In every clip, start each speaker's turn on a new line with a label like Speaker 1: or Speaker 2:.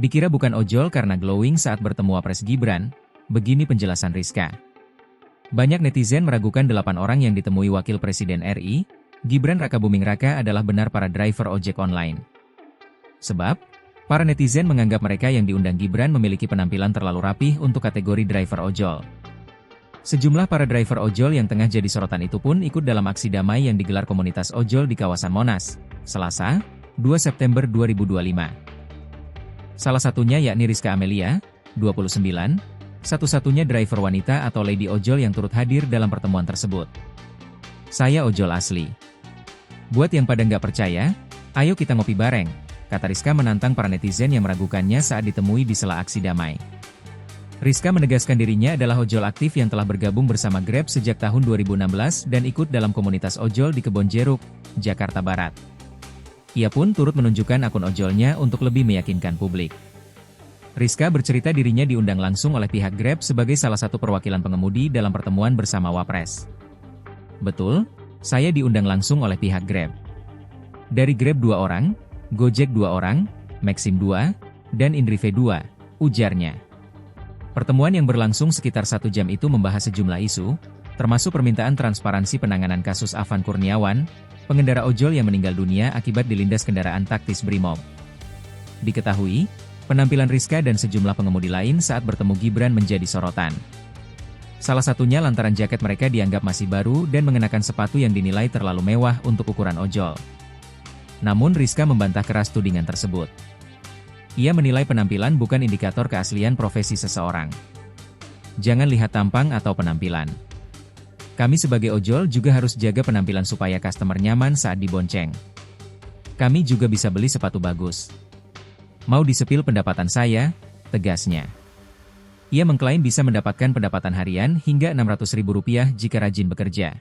Speaker 1: Dikira bukan ojol karena glowing saat bertemu Wapres Gibran, begini penjelasan Rizka. Banyak netizen meragukan 8 orang yang ditemui Wakil Presiden RI, Gibran Rakabuming Raka adalah benar para driver ojek online. Sebab, para netizen menganggap mereka yang diundang Gibran memiliki penampilan terlalu rapih untuk kategori driver ojol. Sejumlah para driver ojol yang tengah jadi sorotan itu pun ikut dalam aksi damai yang digelar komunitas ojol di kawasan Monas, Selasa, 2 September 2025. Salah satunya yakni Rizka Amelia, 29, satu-satunya driver wanita atau lady ojol yang turut hadir dalam pertemuan tersebut. Saya ojol asli. Buat yang pada nggak percaya, ayo kita ngopi bareng, kata Rizka menantang para netizen yang meragukannya saat ditemui di sela aksi damai. Rizka menegaskan dirinya adalah ojol aktif yang telah bergabung bersama Grab sejak tahun 2016 dan ikut dalam komunitas ojol di Kebonjeruk, Jakarta Barat. Ia pun turut menunjukkan akun ojolnya untuk lebih meyakinkan publik. Rizka bercerita dirinya diundang langsung oleh pihak Grab sebagai salah satu perwakilan pengemudi dalam pertemuan bersama Wapres. Betul, saya diundang langsung oleh pihak Grab. Dari Grab 2 orang, Gojek 2 orang, Maxim 2, dan Indrive 2, ujarnya. Pertemuan yang berlangsung sekitar 1 jam itu membahas sejumlah isu, termasuk permintaan transparansi penanganan kasus Afan Kurniawan, pengendara ojol yang meninggal dunia akibat dilindas kendaraan taktis Brimob. Diketahui, penampilan Rizka dan sejumlah pengemudi lain saat bertemu Gibran menjadi sorotan. Salah satunya lantaran jaket mereka dianggap masih baru dan mengenakan sepatu yang dinilai terlalu mewah untuk ukuran ojol. Namun Rizka membantah keras tudingan tersebut. Ia menilai penampilan bukan indikator keaslian profesi seseorang. Jangan lihat tampang atau penampilan. Kami sebagai ojol juga harus jaga penampilan supaya customer nyaman saat dibonceng. Kami juga bisa beli sepatu bagus. Mau disepil pendapatan saya, tegasnya. Ia mengklaim bisa mendapatkan pendapatan harian hingga Rp600.000 jika rajin bekerja.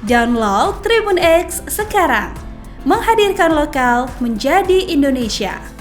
Speaker 2: Download Tribun X sekarang, menghadirkan lokal menjadi Indonesia.